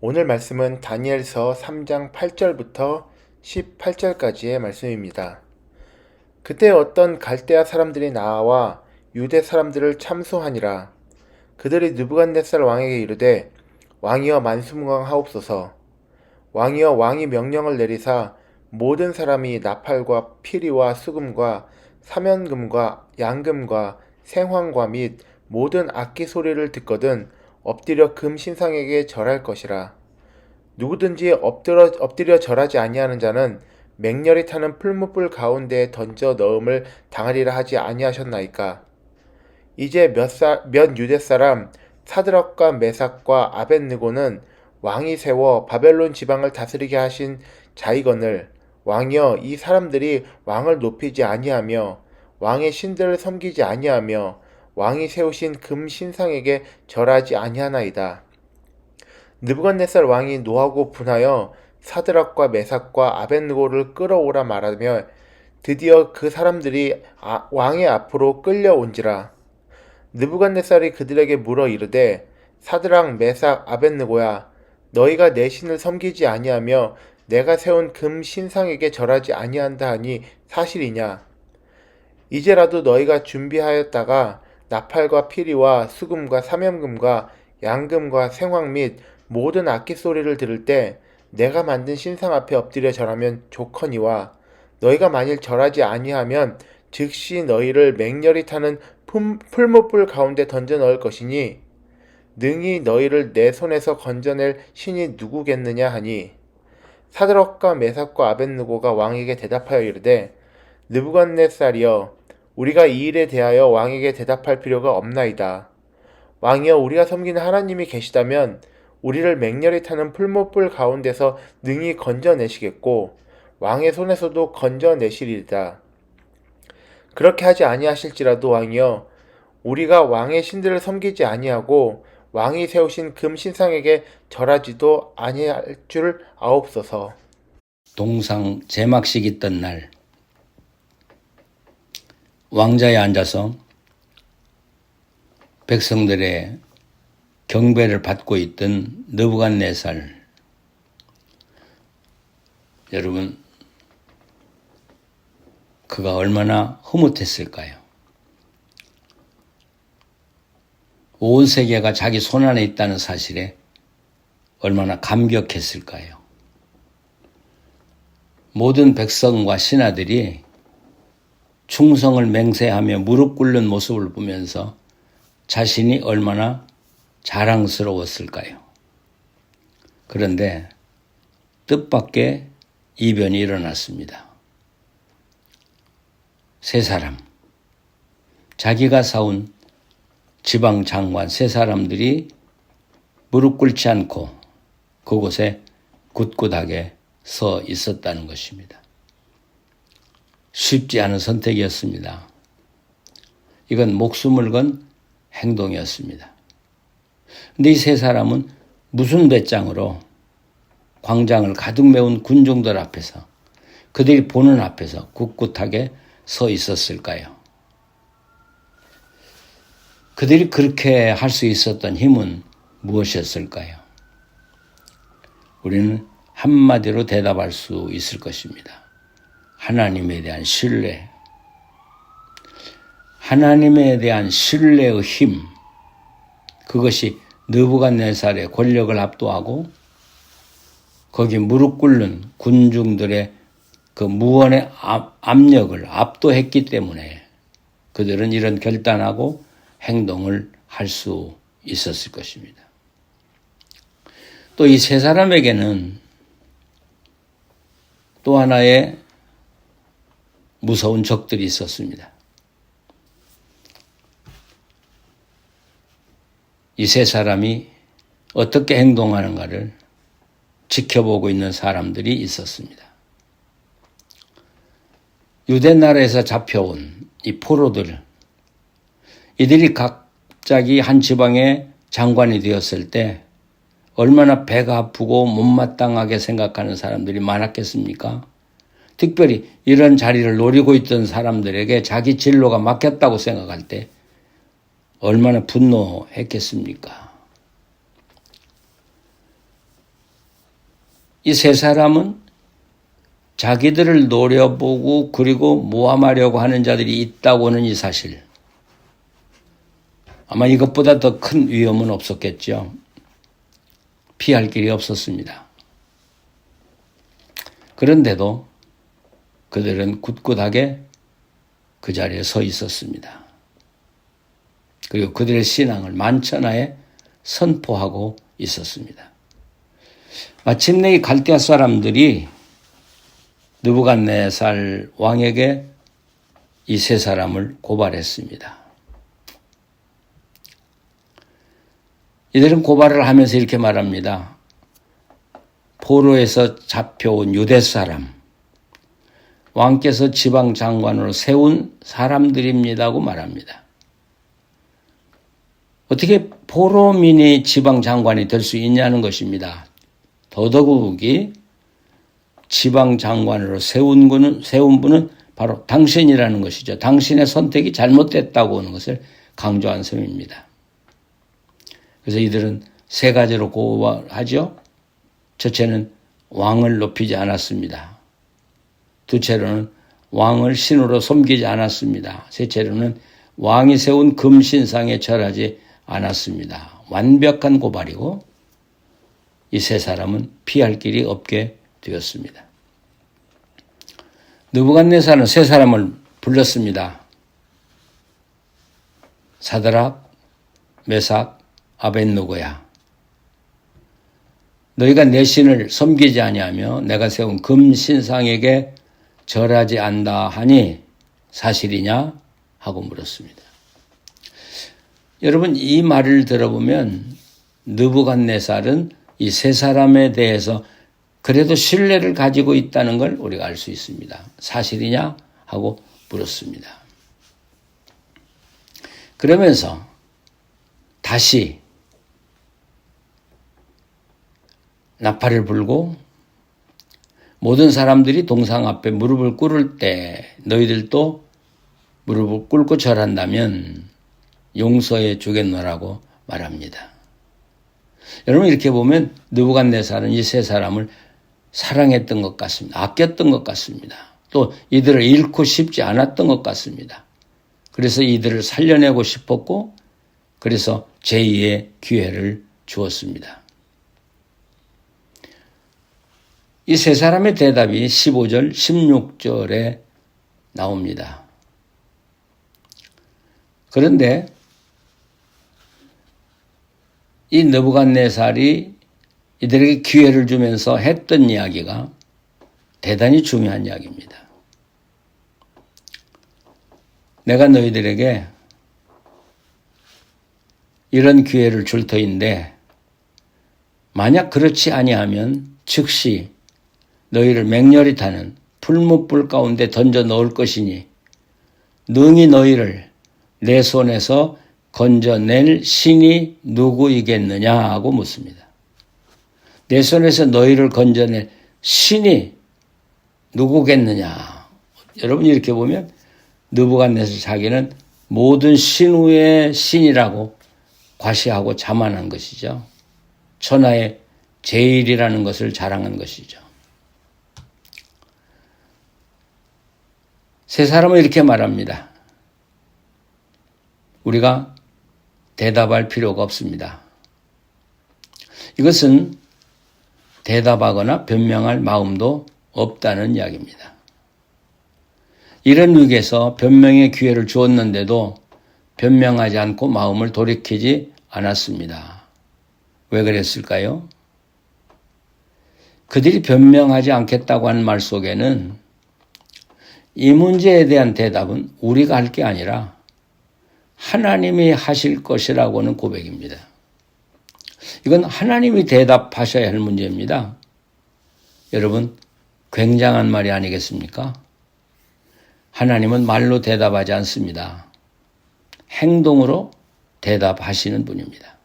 오늘 말씀은 다니엘서 3장 8절부터 18절까지의 말씀입니다. 그때 어떤 갈대아 사람들이 나와 유대 사람들을 참소하니라. 그들이 느부갓네살 왕에게 이르되 왕이여 만수무강하옵소서. 왕이여 왕이 명령을 내리사 모든 사람이 나팔과 피리와 수금과 사면금과 양금과 생황과 및 모든 악기 소리를 듣거든 엎드려 금 신상에게 절할 것이라. 누구든지 엎드려 절하지 아니하는 자는 맹렬히 타는 풀무불 가운데에 던져 넣음을 당하리라 하지 아니하셨나이까. 이제 몇 유대 사람 사드락과 메삭과 아벳느고는 왕이 세워 바벨론 지방을 다스리게 하신 자이거늘 왕이여 이 사람들이 왕을 높이지 아니하며 왕의 신들을 섬기지 아니하며 왕이 세우신 금 신상에게 절하지 아니하나이다. 느부갓네살 왕이 노하고 분하여 사드락과 메삭과 아벳느고를 끌어오라 말하며 드디어 그 사람들이 왕의 앞으로 끌려온지라. 느부갓네살이 그들에게 물어 이르되 사드락 메삭 아벳느고야 너희가 내 신을 섬기지 아니하며 내가 세운 금 신상에게 절하지 아니한다 하니 사실이냐. 이제라도 너희가 준비하였다가 나팔과 피리와 수금과 사면금과 양금과 생황 및 모든 악기 소리를 들을 때 내가 만든 신상 앞에 엎드려 절하면 좋거니와 너희가 만일 절하지 아니하면 즉시 너희를 맹렬히 타는 풀무불 가운데 던져 넣을 것이니 능히 너희를 내 손에서 건져낼 신이 누구겠느냐 하니 사드락과 메삭과 아벳느고가 왕에게 대답하여 이르되 느부갓네살이여 우리가 이 일에 대하여 왕에게 대답할 필요가 없나이다. 왕이여 우리가 섬기는 하나님이 계시다면 우리를 맹렬히 타는 풀무불 가운데서 능히 건져내시겠고 왕의 손에서도 건져내시리이다. 그렇게 하지 아니하실지라도 왕이여 우리가 왕의 신들을 섬기지 아니하고 왕이 세우신 금 신상에게 절하지도 아니할 줄 아옵소서. 동상 제막식 있던 날 왕자에 앉아서 백성들의 경배를 받고 있던 느부갓네살. 여러분, 그가 얼마나 흐뭇했을까요? 온 세계가 자기 손안에 있다는 사실에 얼마나 감격했을까요? 모든 백성과 신하들이 충성을 맹세하며 무릎 꿇는 모습을 보면서 자신이 얼마나 자랑스러웠을까요? 그런데 뜻밖의 이변이 일어났습니다. 세 사람, 자기가 사온 지방 장관 세 사람들이 무릎 꿇지 않고 그곳에 굳굳하게 서 있었다는 것입니다. 쉽지 않은 선택이었습니다. 이건 목숨을 건 행동이었습니다. 근데 이 세 사람은 무슨 배짱으로 광장을 가득 메운 군중들 앞에서 그들이 보는 앞에서 굳굳하게 서 있었을까요? 그들이 그렇게 할 수 있었던 힘은 무엇이었을까요? 우리는 한마디로 대답할 수 있을 것입니다. 하나님에 대한 신뢰. 하나님에 대한 신뢰의 힘. 그것이 느부갓네살의 권력을 압도하고 거기 무릎 꿇는 군중들의 그 무언의 압력을 압도했기 때문에 그들은 이런 결단하고 행동을 할 수 있었을 것입니다. 또 이 세 사람에게는 또 하나의 무서운 적들이 있었습니다. 이 세 사람이 어떻게 행동하는가를 지켜보고 있는 사람들이 있었습니다. 유대 나라에서 잡혀온 이 포로들, 이들이 갑자기 한 지방의 장관이 되었을 때 얼마나 배가 아프고 못마땅하게 생각하는 사람들이 많았겠습니까? 특별히 이런 자리를 노리고 있던 사람들에게 자기 진로가 막혔다고 생각할 때 얼마나 분노했겠습니까? 이 세 사람은 자기들을 노려보고 그리고 모함하려고 하는 자들이 있다고는 이 사실. 아마 이것보다 더 큰 위험은 없었겠죠. 피할 길이 없었습니다. 그런데도 그들은 굳굳하게 그 자리에 서 있었습니다. 그리고 그들의 신앙을 만천하에 선포하고 있었습니다. 마침내 이 갈대아 사람들이 느부갓네살 왕에게 이 세 사람을 고발했습니다. 이들은 고발을 하면서 이렇게 말합니다. 포로에서 잡혀온 유대 사람, 왕께서 지방 장관으로 세운 사람들입니다고 말합니다. 어떻게 포로민이 지방 장관이 될 수 있냐는 것입니다. 더더욱이 지방 장관으로 세운 분은 바로 당신이라는 것이죠. 당신의 선택이 잘못됐다고 하는 것을 강조한 셈입니다. 그래서 이들은 세 가지로 고발하죠. 첫째는 왕을 높이지 않았습니다. 두째로는 왕을 신으로 섬기지 않았습니다. 셋째로는 왕이 세운 금신상에 절하지 않았습니다. 완벽한 고발이고 이 세 사람은 피할 길이 없게 되었습니다. 느부갓네살은 세 사람을 불렀습니다. 사드락, 메삭, 아벳느고야. 너희가 내 신을 섬기지 아니하며 내가 세운 금신상에게 절하지 않다 하니 사실이냐? 하고 물었습니다. 여러분, 이 말을 들어보면 느부갓네살은 이 세 사람에 대해서 그래도 신뢰를 가지고 있다는 걸 우리가 알 수 있습니다. 사실이냐? 하고 물었습니다. 그러면서 다시 나팔을 불고 모든 사람들이 동상 앞에 무릎을 꿇을 때 너희들도 무릎을 꿇고 절한다면 용서해 주겠노라고 말합니다. 여러분, 이렇게 보면 느부갓네살은 이 세 사람을 사랑했던 것 같습니다. 아꼈던 것 같습니다. 또 이들을 잃고 싶지 않았던 것 같습니다. 그래서 이들을 살려내고 싶었고 그래서 제2의 기회를 주었습니다. 이 세 사람의 대답이 15절, 16절에 나옵니다. 그런데 이 느부갓네살이 이들에게 기회를 주면서 했던 이야기가 대단히 중요한 이야기입니다. 내가 너희들에게 이런 기회를 줄 터인데 만약 그렇지 아니하면 즉시 너희를 맹렬히 타는 풀무불 가운데 던져 넣을 것이니 능히 너희를 내 손에서 건져낼 신이 누구이겠느냐 하고 묻습니다. 내 손에서 너희를 건져낼 신이 누구겠느냐. 여러분, 이렇게 보면 느부갓네살 자기는 모든 신우의 신이라고 과시하고 자만한 것이죠. 천하의 제일이라는 것을 자랑한 것이죠. 세 사람은 이렇게 말합니다. 우리가 대답할 필요가 없습니다. 이것은 대답하거나 변명할 마음도 없다는 이야기입니다. 이런 위기에서 변명의 기회를 주었는데도 변명하지 않고 마음을 돌이키지 않았습니다. 왜 그랬을까요? 그들이 변명하지 않겠다고 하는 말 속에는 이 문제에 대한 대답은 우리가 할 게 아니라 하나님이 하실 것이라고는 고백입니다. 이건 하나님이 대답하셔야 할 문제입니다. 여러분, 굉장한 말이 아니겠습니까? 하나님은 말로 대답하지 않습니다. 행동으로 대답하시는 분입니다.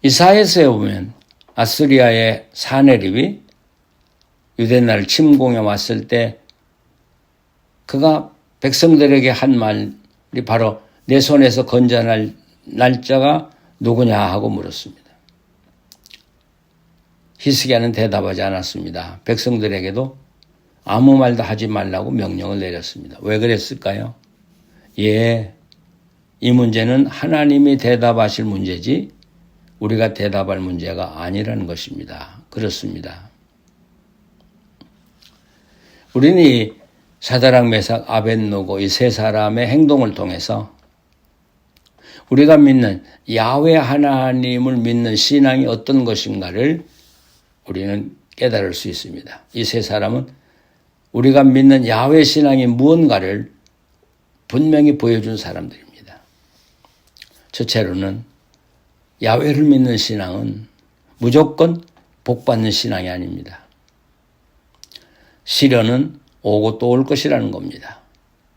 이사야서에 보면 아스리아의 사네립이 유대나라를 침공해 왔을 때 그가 백성들에게 한 말이 바로 내 손에서 건져낼 날짜가 누구냐 하고 물었습니다. 히스기야는 대답하지 않았습니다. 백성들에게도 아무 말도 하지 말라고 명령을 내렸습니다. 왜 그랬을까요? 예, 이 문제는 하나님이 대답하실 문제지 우리가 대답할 문제가 아니라는 것입니다. 그렇습니다. 우리는 이 사드락, 메삭, 아벳노고 이 세 사람의 행동을 통해서 우리가 믿는 야훼 하나님을 믿는 신앙이 어떤 것인가를 우리는 깨달을 수 있습니다. 이 세 사람은 우리가 믿는 야훼 신앙이 무언가를 분명히 보여준 사람들입니다. 첫째로는 야훼를 믿는 신앙은 무조건 복받는 신앙이 아닙니다. 시련은 오고 또 올 것이라는 겁니다.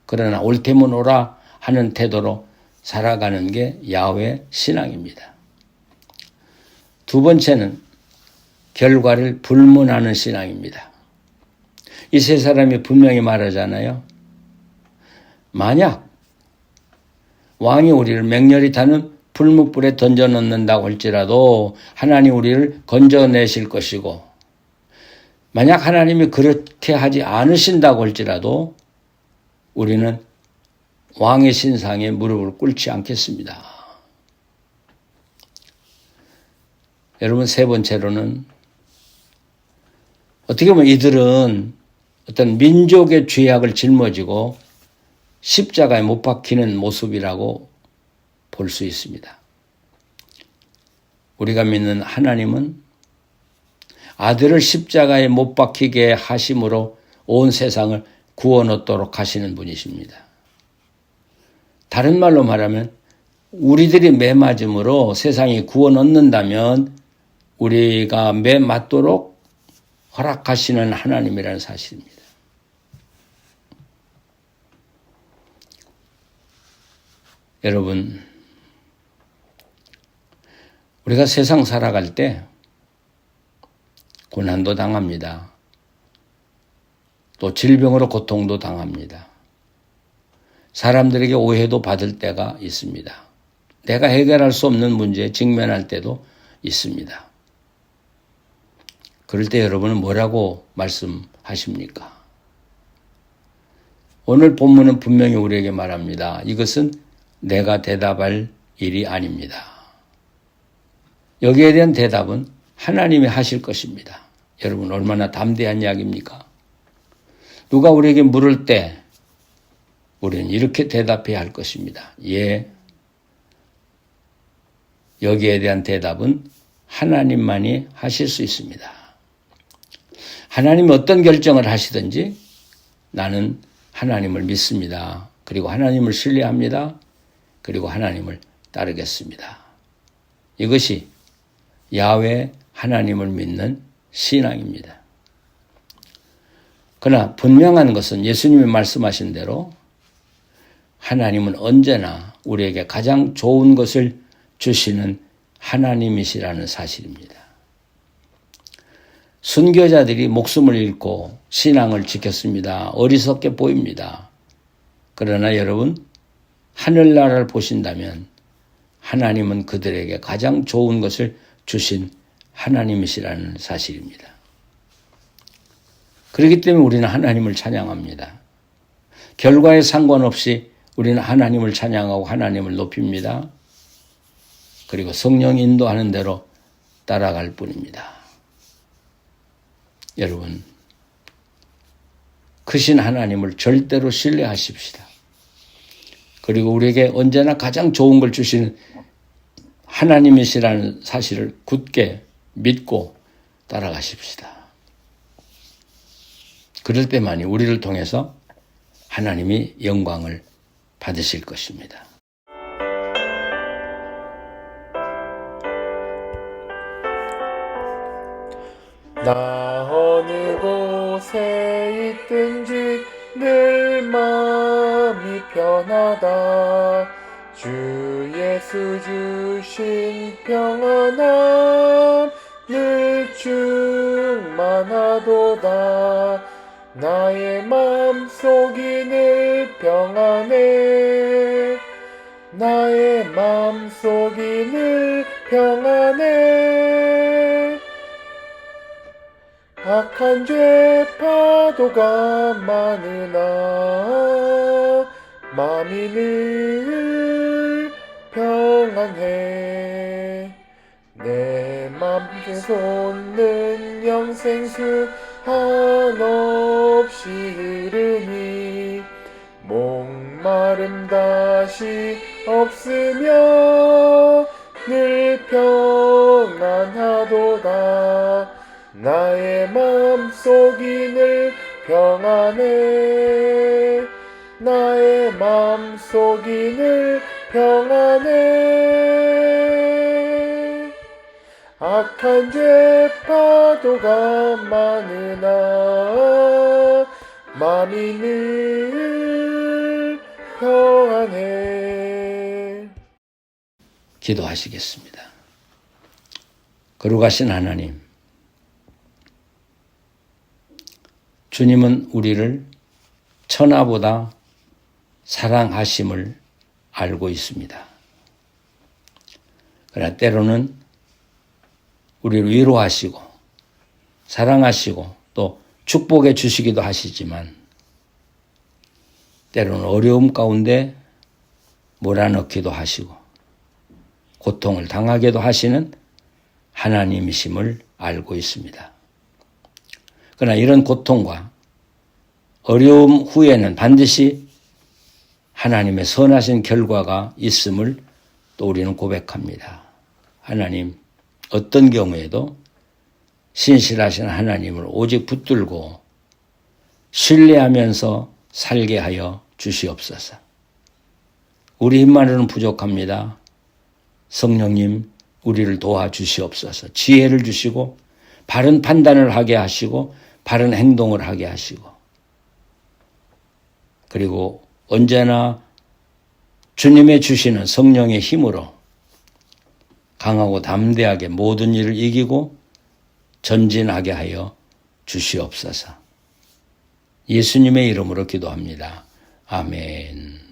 그러나 올 테면 오라 하는 태도로 살아가는 게 야훼 신앙입니다. 두 번째는 결과를 불문하는 신앙입니다. 이 세 사람이 분명히 말하잖아요. 만약 왕이 우리를 맹렬히 타는 풀무불에 던져넣는다고 할지라도 하나님 우리를 건져내실 것이고 만약 하나님이 그렇게 하지 않으신다고 할지라도 우리는 왕의 신상에 무릎을 꿇지 않겠습니다. 여러분, 세 번째로는 어떻게 보면 이들은 어떤 민족의 죄악을 짊어지고 십자가에 못 박히는 모습이라고 볼 수 있습니다. 우리가 믿는 하나님은 아들을 십자가에 못 박히게 하심으로 온 세상을 구원 얻도록 하시는 분이십니다. 다른 말로 말하면 우리들이 매 맞음으로 세상이 구원 얻는다면 우리가 매 맞도록 허락하시는 하나님이라는 사실입니다. 여러분, 우리가 세상 살아갈 때 고난도 당합니다. 또 질병으로 고통도 당합니다. 사람들에게 오해도 받을 때가 있습니다. 내가 해결할 수 없는 문제에 직면할 때도 있습니다. 그럴 때 여러분은 뭐라고 말씀하십니까? 오늘 본문은 분명히 우리에게 말합니다. 이것은 내가 대답할 일이 아닙니다. 여기에 대한 대답은 하나님이 하실 것입니다. 여러분, 얼마나 담대한 이야기입니까? 누가 우리에게 물을 때 우리는 이렇게 대답해야 할 것입니다. 예. 여기에 대한 대답은 하나님만이 하실 수 있습니다. 하나님이 어떤 결정을 하시든지 나는 하나님을 믿습니다. 그리고 하나님을 신뢰합니다. 그리고 하나님을 따르겠습니다. 이것이 야훼 하나님을 믿는 신앙입니다. 그러나 분명한 것은 예수님이 말씀하신 대로 하나님은 언제나 우리에게 가장 좋은 것을 주시는 하나님이시라는 사실입니다. 순교자들이 목숨을 잃고 신앙을 지켰습니다. 어리석게 보입니다. 그러나 여러분, 하늘나라를 보신다면 하나님은 그들에게 가장 좋은 것을 주신 하나님이시라는 사실입니다. 그렇기 때문에 우리는 하나님을 찬양합니다. 결과에 상관없이 우리는 하나님을 찬양하고 하나님을 높입니다. 그리고 성령이 인도하는 대로 따라갈 뿐입니다. 여러분, 크신 하나님을 절대로 신뢰하십시다. 그리고 우리에게 언제나 가장 좋은 걸 주시는 하나님이시라는 사실을 굳게 믿고 따라가십시다. 그럴 때만이 우리를 통해서 하나님이 영광을 받으실 것입니다. 나 어느 곳에 있든지 늘 마음이 편하다. 주 예수 주신 평안함 늘 충만하도다. 나의 마음속이 늘 평안해. 나의 마음속이 늘 평안해. 악한 죄 파도가 많으나 마음이 늘 평안해. 내 맘께 솟는 영생수 한없이 흐르니 목마름 다시 없으며 늘 평안하도다. 나의 맘속이 늘 평안해. 나의 맘속이 늘 평안해. 악한 죄 파도가 많으나 마음이 늘 평안해. 기도하시겠습니다. 거룩하신 하나님, 주님은 우리를 천하보다 사랑하심을 알고 있습니다. 그러나 때로는 우리를 위로하시고 사랑하시고 또 축복해 주시기도 하시지만 때로는 어려움 가운데 몰아넣기도 하시고 고통을 당하게도 하시는 하나님이심을 알고 있습니다. 그러나 이런 고통과 어려움 후에는 반드시 하나님의 선하신 결과가 있음을 또 우리는 고백합니다. 하나님, 어떤 경우에도 신실하신 하나님을 오직 붙들고 신뢰하면서 살게 하여 주시옵소서. 우리 힘만으로는 부족합니다. 성령님, 우리를 도와주시옵소서. 지혜를 주시고 바른 판단을 하게 하시고 바른 행동을 하게 하시고 그리고 언제나 주님의 주시는 성령의 힘으로 강하고 담대하게 모든 일을 이기고 전진하게 하여 주시옵소서. 예수님의 이름으로 기도합니다. 아멘.